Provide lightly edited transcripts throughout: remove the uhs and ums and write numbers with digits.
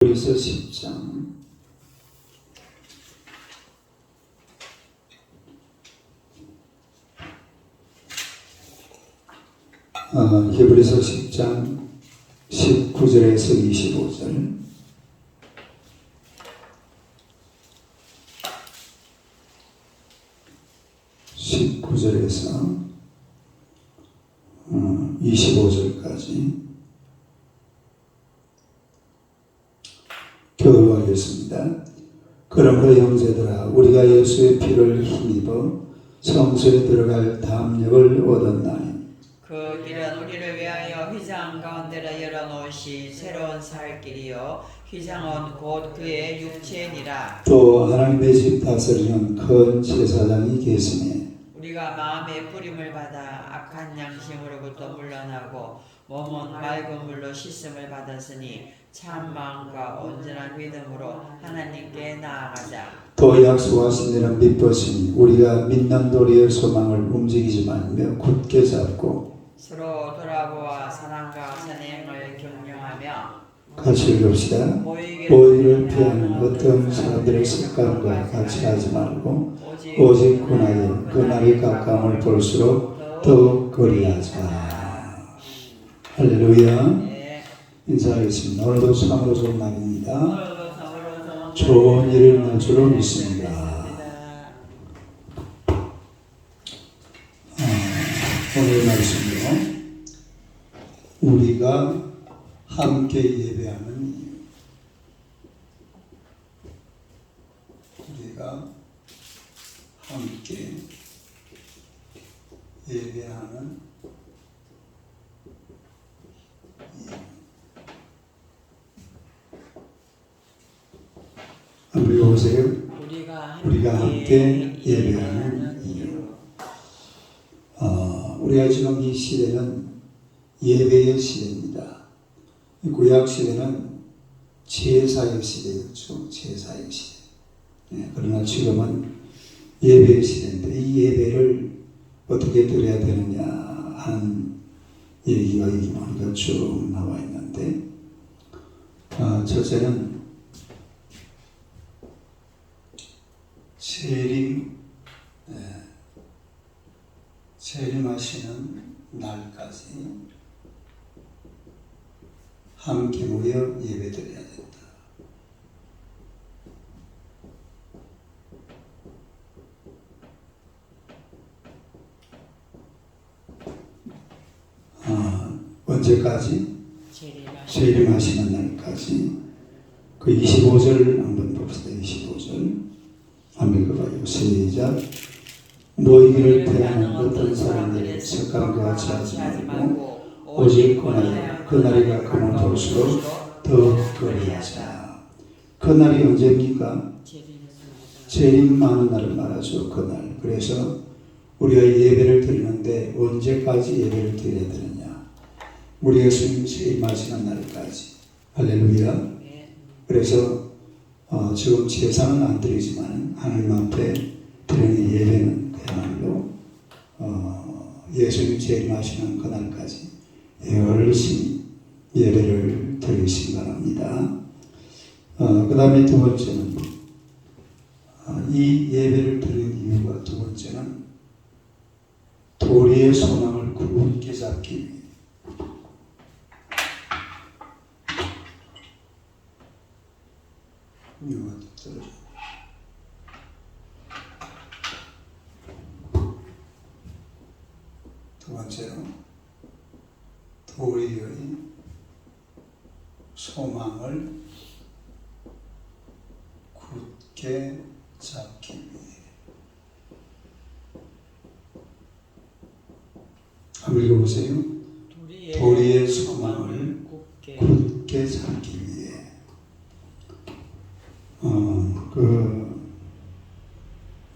히브리서 10장 히브리서 10장 19절에서 25절 19절에서 25절까지 교독하겠습니다. 그러므로 형제들아 우리가 예수의 피를 힘입어 성소에 들어갈 담력을 얻었나니 그 길은 우리를 위하여 휘장 가운데라 열어놓으시 새로운 살 길이요 휘장은 곧 그의 육체니라. 또 하나님의 집 다스리는 큰 제사장이 계시니 우리가 마음의 뿌림을 받아 악한 양심으로부터 물러나고 몸은 맑은 물로 씻음을 받았으니 참 마음과 온전한 믿음으로 하나님께 나아가자. 또 약속하신 이는 믿으시니 우리가 믿는 도리의 소망을 움직이지 말며 굳게 잡고 서로 돌아보아 사랑과 선행을 격려하며 같이 읽읍시다. 모이를 피하는 어떤 사람들의 습관과 같이 하지 말고 오직 그날이 가까움을 볼수록 더욱 그리하자. 할렐루야. 인사하겠습니다. 오늘도 참으로 좋은 날입니다. 좋은 일을 날 줄로 믿습니다. 오늘 말씀으로 우리가 함께 예배하는 이유. 우리가 함께 예배하는 이유. 한번 보세요. 우리가 함께 예배하는 이유. 우리가 지금 이 시대는 예배의 시대입니다. 구약 시대는 제사의 시대였죠. 제사의 시대. 그러나 지금은 예배의 시대인데 이 예배를 어떻게 드려야 되느냐 하는 얘기가 보니까 쭉 나와 있는데 첫째는 재림하시는 날까지 함께 모여 예배드려야 된다. 언제까지? 재림하시는 날까지. 그 25절 한번 봅시다. 25절 한번 읽어봐요. 시작. 모이기를 피하는 어떤 사람들의 습관과 같이 하지 말고 오직 그날이 가까운 볼수록 더 그리하자. 그날이 언제입니까? 재림하는 날을 말하죠. 그날. 그래서 우리가 예배를 드리는데 언제까지 예배를 드려야 되느냐? 우리 예수님 재림하시는 날까지. 할렐루야. 그래서 지금 제사는 안 드리지만 하나님 앞에 드리는 예배는 그야말로 예수님 재림하시는 그날까지 열심히 예배를 드리시기 바랍니다. 그 다음에 두 번째는 이 예배를 드리는 이유가 두 번째는 도리의 소망을 굳게 잡기 위해 두 번째로 도리의 소망을 굳게 잡기 위해. 한번 읽어보세요. 도리의 소망을 굳게 잡기 위해.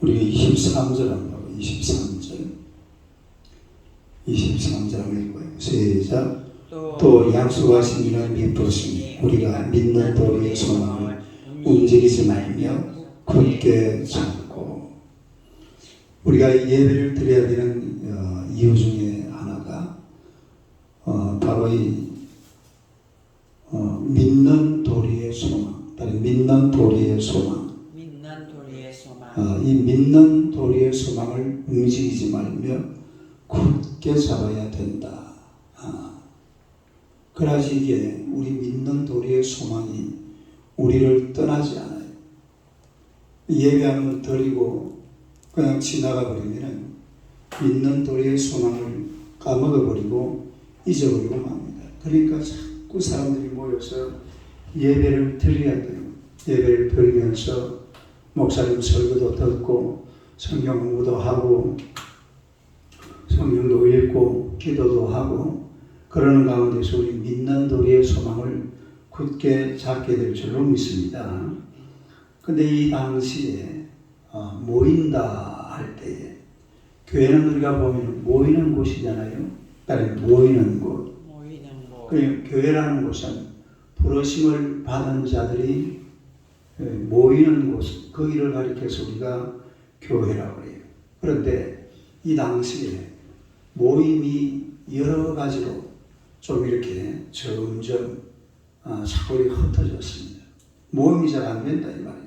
우리가 23절 한번 23절 한번 읽어요. 시작. 또 약속하신 이는 믿으시니 우리가 믿는 도리의 소망을 움직이지 말며 굳게 잡고. 우리가 예배를 드려야 되는 이유 중에 하나가 바로 이 믿는 도리의 소망 믿는 도리의 소망. 믿는 도리의 소망. 이 믿는 도리의 소망을 움직이지 말며 굳게 잡아야 된다. 그래야지 이게 우리 믿는 도리의 소망이 우리를 떠나지 않아요. 예배 한번 드리고 그냥 지나가 버리면 믿는 도리의 소망을 까먹어 버리고 잊어버리고 맙니다. 그러니까 자꾸 사람들이 모여서 예배를 드려야 돼요. 예배를 드리면서 목사님 설교도 듣고 성경 공부도 하고 성경도 읽고 기도도 하고 그러는 가운데서 우리 믿는 도리의 소망을 굳게 잡게 될 줄로 믿습니다. 근데 이 당시에 모인다 할 때에 교회는 우리가 보면 모이는 곳이잖아요. 따라서 모이는 곳. 그러니까 교회라는 곳은 부르심을 받은 자들이 모이는 곳, 거기를 가리켜서 우리가 교회라고 해요. 그런데 이 당시에 모임이 여러 가지로 좀 이렇게 점점 자꾸 이렇게 흩어졌습니다. 모임이 잘 안 된다 이 말이에요.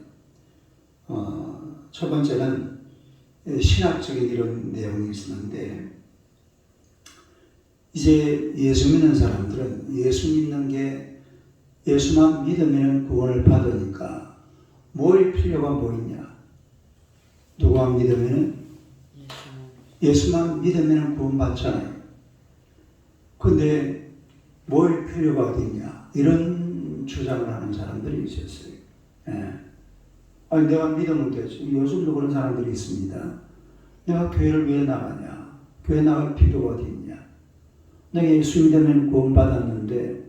첫 번째는 신학적인 이런 내용이 있었는데 이제 예수 믿는 사람들은 예수 믿는 게 예수만 믿으면 구원을 받으니까 모일 필요가 뭐 있냐? 누구만 믿으면 예수만 믿으면 구원 받잖아요. 근데 모일 필요가 어디 있냐? 이런 주장을 하는 사람들이 있었어요. 아니 내가 믿으면 되지. 요즘도 그런 사람들이 있습니다. 내가 교회를 왜 나가냐? 교회 나갈 필요가 어디 있냐? 내가 예수 믿으면 구원 받았는데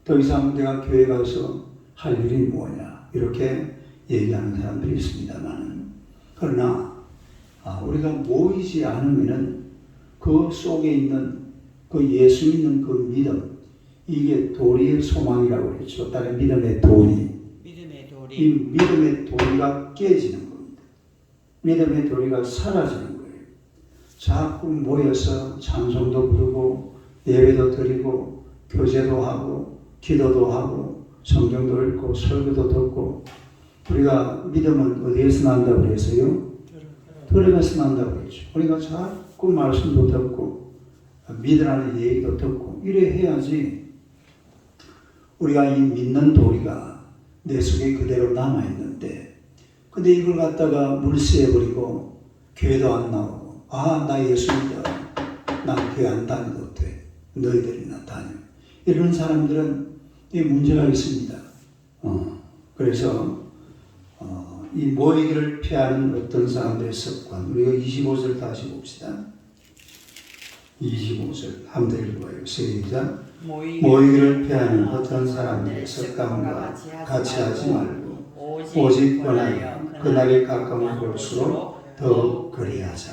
더 이상 내가 교회 가서 할 일이 뭐냐? 이렇게 얘기하는 사람들이 있습니다만 그러나 우리가 모이지 않으면은 그 속에 있는 그 예수 믿는 그 믿음 이게 도리의 소망이라고 그랬죠. 다른 믿음의 도리. 이 믿음의 도리가 깨지는 겁니다. 믿음의 도리가 사라지는 거예요. 자꾸 모여서 찬송도 부르고 예배도 드리고 교제도 하고 기도도 하고 성경도 읽고 설교도 듣고 우리가 믿음은 어디에서 난다고 그랬어요? 들음에서 난다고 그랬죠. 우리가 자꾸 말씀도 듣고 믿으라는 얘기도 듣고 이래 해야지 우리가 이 믿는 도리가 내 속에 그대로 남아있는데 근데 이걸 갖다가 물쓰여버리고 교회도 안 나오고 나 예수 믿어 난 교회 안 다녀도 돼 너희들이나 다녀 이런 사람들은 이 문제가 있습니다. 그래서 이 모이기를 피하는 어떤 사람들의 습관 우리가 25절 다시 봅시다. 25절 한번 읽어봐요. 시작. 모이기를 피하는 어떤 사람들의 습관과 같이 하지 말고 오직 원하여 그날이 가까워 볼수록 더욱 그리하자.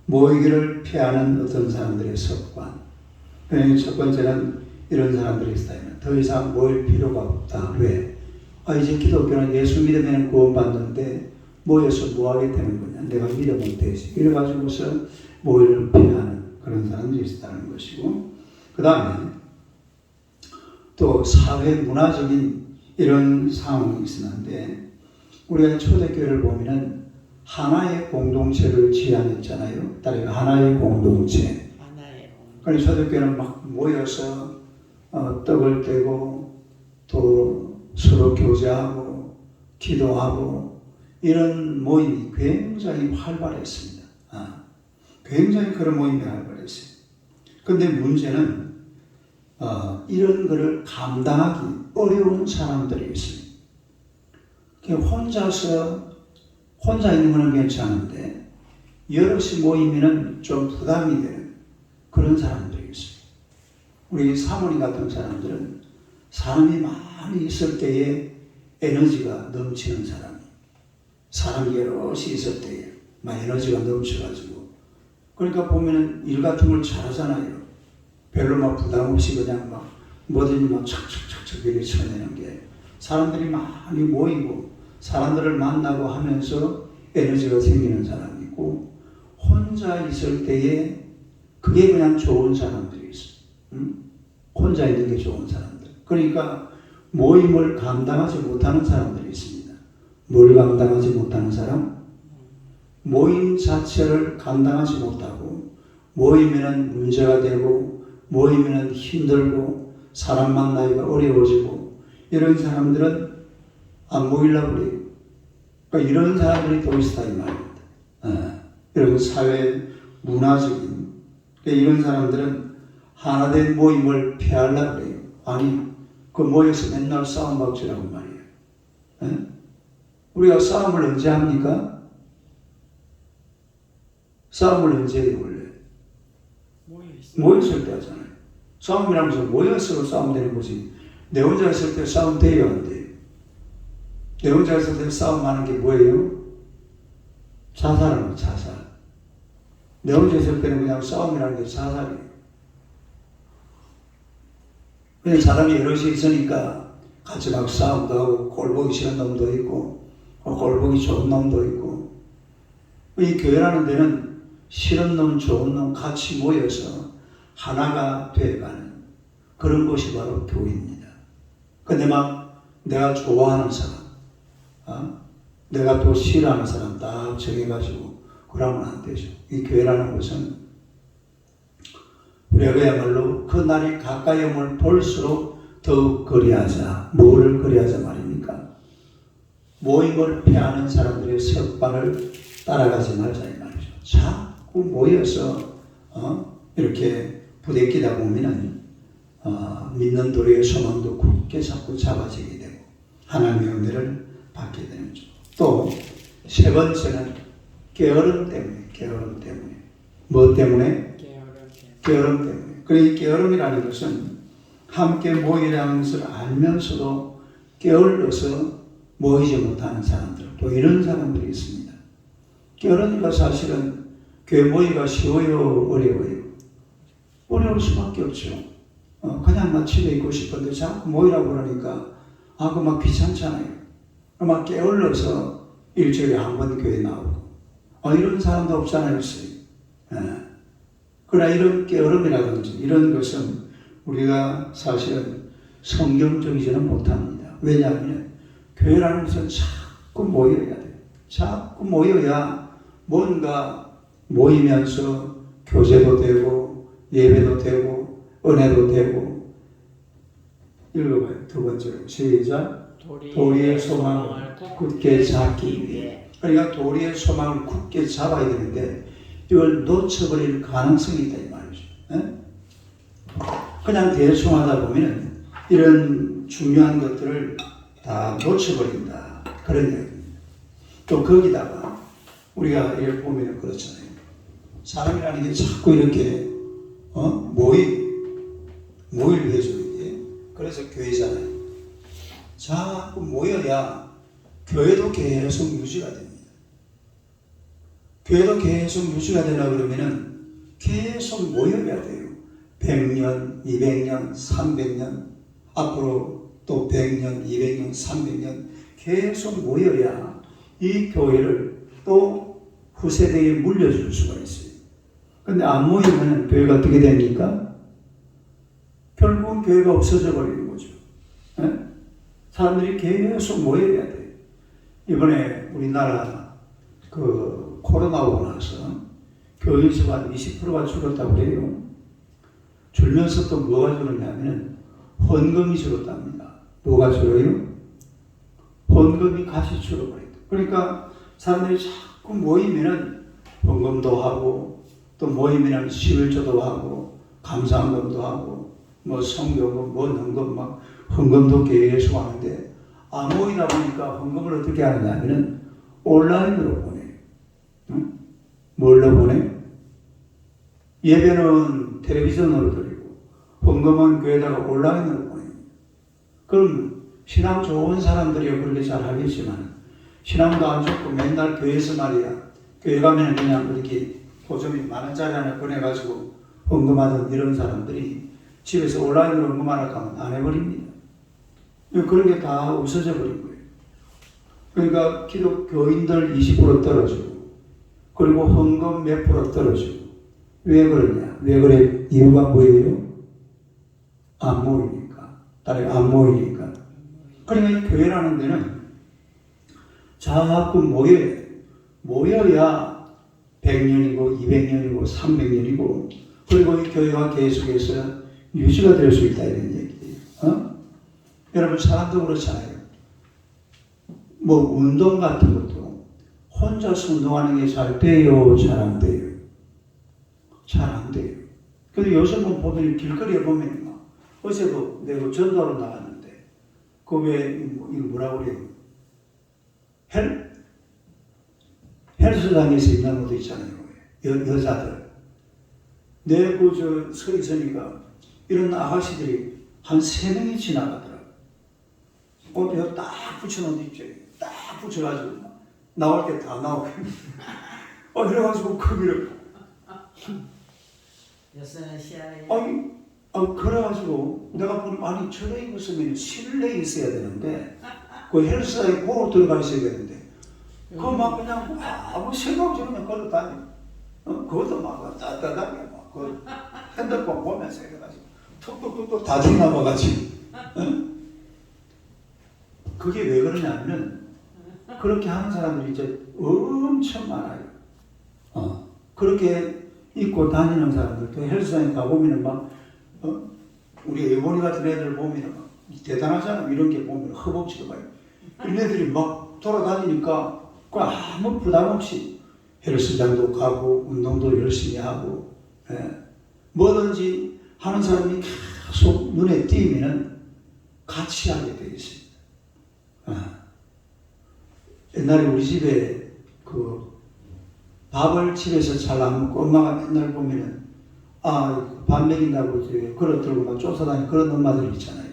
모이기를 피하는 어떤 사람들의 습관. 첫 번째는 이런 사람들이 있다면 더 이상 모일 필요가 없다. 왜? 이제 기독교는 예수 믿으면 구원받는데 모여서 뭐 하게 되는 거냐? 내가 믿으면 되지. 이래가지고서 모이를 피하는 그런 사람들이 있다는 것이고 그 다음에 또 사회 문화적인 이런 상황이 있었는데 우리가 초대교회를 보면은 하나의 공동체를 지향했잖아요. 따라서 하나의 공동체. 그래서 초대교회는 막 모여서 떡을 떼고 또 서로 교제하고 기도하고 이런 모임이 굉장히 활발했습니다. 굉장히 그런 모임이 활발했어요. 근데 문제는 이런 것을 감당하기 어려운 사람들이 있어요. 혼자 있는 거는 괜찮은데 여럿이 모이면 좀 부담이 되는 그런 사람들이 있어요. 우리 사모님 같은 사람들은 사람이 많이 있을 때에 에너지가 넘치는 사람이 여럿이 있을 때에 막 에너지가 넘쳐가지고 그러니까 보면은 일 같은 걸 잘하잖아요. 별로 막 부담 없이 그냥 막 뭐든지 막 척척척척 이렇게 쳐내는 게 사람들이 많이 모이고 사람들을 만나고 하면서 에너지가 생기는 사람이 있고 혼자 있을 때에 그게 그냥 좋은 사람들이 있어요. 혼자 있는 게 좋은 사람들. 그러니까 모임을 감당하지 못하는 사람들이 있습니다. 뭘 감당하지 못하는 사람? 모임 자체를 감당하지 못하고 모이면은 문제가 되고 모이면은 힘들고 사람 만나기가 어려워지고 이런 사람들은 안 모이려고 그래요. 그러니까 이런 사람들이 또 있다 이 말입니다. 이런 사회 문화적인 이런 사람들은 하나된 모임을 피하려고 그래요. 아니 그 모여서 맨날 싸움박질하고 말이에요. 우리가 싸움을 언제 합니까? 싸움을 언제 해요 원래? 모였을 때 하잖아요. 싸움이라면서 모여서 싸움 되는 거지. 내 혼자 있을 때 싸움 돼요 안 돼요? 내 혼자 있을 때 싸움하는 게 뭐예요? 자살하는 거 자살. 내 혼자 있을 때는 그냥 싸움이라는 게 자살이에요. 그냥 사람이 여럿이 있으니까 같이 막 싸움도 하고 꼴보기 싫은 놈도 있고 꼴보기 좋은 놈도 있고 이 교회라는 데는 싫은 놈 좋은 놈 같이 모여서 하나가 되어가는 그런 곳이 바로 교회입니다. 근데 막 내가 좋아하는 사람 내가 또 싫어하는 사람 딱 정해가지고 그러면 안 되죠. 이 교회라는 곳은 우리가 그야말로 그 날이 가까이 오면 볼수록 더욱 그리하자. 뭐를 그리하자 말입니까? 모임을 피하는 사람들의 습관을 따라가지 말자 이 말이죠. 자꾸 모여서 이렇게 부대끼다 보면은 믿는 도리의 소망도 굳게 자꾸 잡아지게 되고 하나님의 은혜를 받게 되는 거죠. 또 세 번째는 게으름 때문에. 뭐 때문에? 게으름 때문에. 그러니 게으름이라는 것은 함께 모이라는 것을 알면서도 게을러서 모이지 못하는 사람들, 또 이런 사람들이 있습니다. 게으르니까 사실은 교회 모이기가 쉬워요, 어려워요? 어려울 수밖에 없죠. 그냥 막 집에 있고 싶은데 자꾸 모이라고 그러니까 막 귀찮잖아요. 막 게을러서 일주일에 한 번 교회 나오고 이런 사람도 없잖아요. 그러나 이런 게으름이라든지 이런 것은 우리가 사실은 성경적이지는 못합니다. 왜냐하면 교회라는 것은 자꾸 모여야 돼요. 자꾸 모여야 뭔가 모이면서 교제도 되고 예배도 되고 은혜도 되고. 읽어봐요. 두 번째로 시작. 도리의 소망을 굳게 잡기 위해. 그러니까 도리의 소망을 굳게 잡아야 되는데 이걸 놓쳐버릴 가능성이 있다 이 말이죠. 그냥 대충 하다 보면 이런 중요한 것들을 다 놓쳐버린다 그런 얘기입니다. 또 거기다가 우리가 이걸 보면 그렇잖아요. 사람이라는 게 자꾸 이렇게 모임을 해주는 게 그래서 교회잖아요. 자꾸 모여야 교회도 계속 유지가 됩니다. 교회도 계속 유지가 되려고 그러면은 계속 모여야 돼요. 100년, 200년, 300년, 앞으로 또 100년, 200년, 300년 계속 모여야 이 교회를 또 후세대에 물려줄 수가 있어요. 근데 안 모이면 교회가 어떻게 됩니까? 결국은 교회가 없어져 버리는 거죠. 사람들이 계속 모여야 돼요. 이번에 우리나라 코로나 오고 나서 교회 수가 한 20%가 줄었다고 그래요. 줄면서 또 뭐가 줄었냐면 헌금이 줄었답니다. 뭐가 줄어요? 헌금이 같이 줄어버려요. 그러니까 사람들이 자꾸 모이면은 헌금도 하고 또 모이면은 11조도 하고 감사헌금도 하고 뭐 성경금 뭐 헌금 막 헌금도 계속 하는데 안 모이다 보니까 헌금을 어떻게 하느냐면은 온라인으로 보내요. 뭘로 보내? 예배는 텔레비전으로 드리고 헌금은 교회다가 온라인으로 보내요. 그럼 신앙 좋은 사람들이 그렇게 잘 하겠지만 신앙도 안 좋고 맨날 교회에서 말이야 교회 가면 그냥 그렇게 도점이 10,000원짜리 하나 보내가지고 헌금하던 이런 사람들이 집에서 온라인으로 헌금하라고 하면 안 해버립니다. 그런 게 다 없어져 버린 거예요. 그러니까 기독교인들 20% 떨어지고 그리고 헌금 몇 프로 떨어지고. 왜 그러냐? 왜 그래? 이유가 뭐예요? 안 모이니까. 딸이 안 모이니까. 그러니까 이 교회라는 데는 자꾸 모여야 100년이고 200년이고 300년이고 그리고 이 교회가 계속해서 유지가 될 수 있다 이런 얘기예요. 여러분 사람도 그렇잖아요. 뭐 운동 같은 것도 혼자서 운동하는 게 잘 돼요? 잘 안 돼요? 잘 안 돼요. 근데 요즘은 보면 길거리에 보면 막 어제도 내가 전도하러 나갔는데 그 왜 이거 뭐라고 그래요? 헬스장에서 있는 것도 있잖아요. 여자들. 내 그 서 있으니까 이런 아가씨들이 한 3명이 지나가더라고요. 옷에 딱 붙여놓은 데 있죠. 딱 붙여가지고 나올 때 다 나오고. 그래가지고 거기를 요새는 시야에 그래가지고 내가 보면 아니 저래 입었으면 실내에 있어야 되는데 그 헬스장에 보고 들어가 있어야 되는데 그거 막 그냥 아무 생각 없이 그냥 걸어 다녀. 그것도 막 따뜻하게 막 그 핸드폰 보면서 해가지고 툭툭툭툭 다 지나가가지고 그게 왜 그러냐면 그렇게 하는 사람들이 이제 엄청 많아요. 그렇게 입고 다니는 사람들 또 헬스장에 가보면은 막 우리 애본이 같은 애들 보면은 막 대단하잖아. 이런 게 보면 허벅지도 봐요. 이런 애들이 막 돌아다니니까 그 아무 부담 없이 헬스장도 가고 운동도 열심히 하고 뭐든지 하는 사람이 계속 눈에 띄면은 같이 하게 되어 있습니다. 옛날에 우리 집에 그 밥을 집에서 잘 안 먹고 엄마가 맨날 보면은 밥 먹인다고 그릇 들고 막 쫓아다니는 그런 엄마들 있잖아요.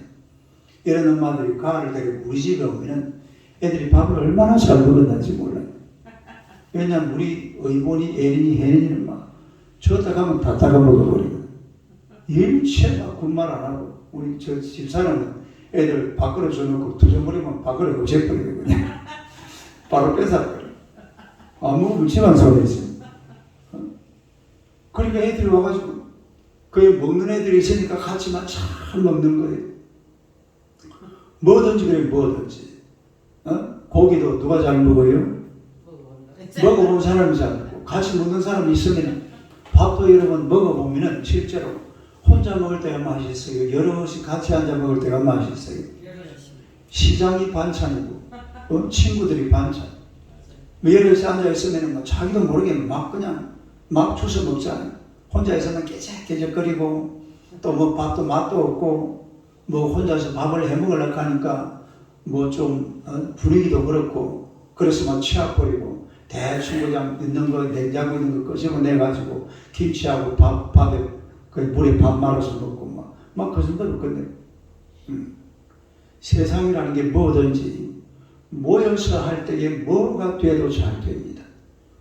이런 엄마들이 가을을 데리고 우리 집에 오면은 애들이 밥을 얼마나 잘 먹었는지 몰라요. 왜냐면 우리 의본이, 애린이, 혜린이는 막 저다 가면 다 따가 먹어버리고 일체 막 군말 안 하고 우리 저 집사람은 애들 밥그릇 줘놓고 두저머리만 밥그릇 없애버리고 그냥 바로 뺏어버려. 아무 묻지만 손해지. 그러니까 애들이 와가지고 그 먹는 애들이 있으니까 같이만 잘 먹는 거예요. 뭐든지 그래 뭐든지. 고기도 누가 잘 먹어요? 먹어본 사람이 잘 먹고 같이 먹는 사람이 있으면 밥도 여러 번 먹어보면 실제로 혼자 먹을 때가 맛있어요. 여럿이 같이 앉아 먹을 때가 맛있어요. 시장이 반찬이고 친구들이 반찬. 여럿이 앉아 있으면 뭐 자기도 모르게 막 그냥 막 주워 먹잖아요. 혼자 있으면 깨작깨작거리고 또 뭐 밥도 맛도 없고 뭐 혼자서 밥을 해 먹으려고 하니까 뭐 좀 분위기도 그렇고 그래서 막 치아버리고 대충 그냥 있는 거 냉장고 있는 거 끄집어내가지고 김치하고 밥에 그 물에 밥 말아서 먹고 막 그 정도로 끝내. 세상이라는 게 뭐든지 모여서 할 때에 뭐가 돼도 잘 됩니다.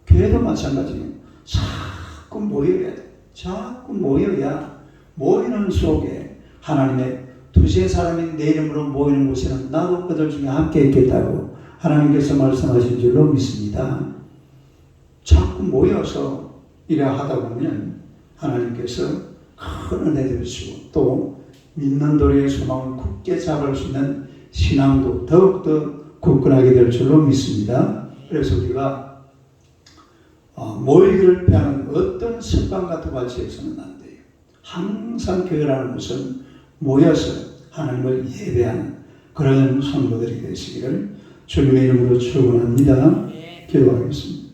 교회도 마찬가지예요. 자꾸 모여야 돼. 자꾸 모여야 모이는 속에 하나님의 두세 사람이 내 이름으로 모이는 곳에는 나도 그들 중에 함께 있겠다고 하나님께서 말씀하신 줄로 믿습니다. 자꾸 모여서 이래 하다 보면 하나님께서 큰 은혜 주시고 또 믿는 도리의 소망을 굳게 잡을 수 있는 신앙도 더욱더 굳건하게 될 줄로 믿습니다. 그래서 우리가 모이기를 피하는 어떤 습관 같은 같이 해서는 안 돼요. 항상 교회라는 것은 모여서 하나님을 예배하는 그런 성도들이 되시기를 주님의 이름으로 축원합니다. 기도하겠습니다.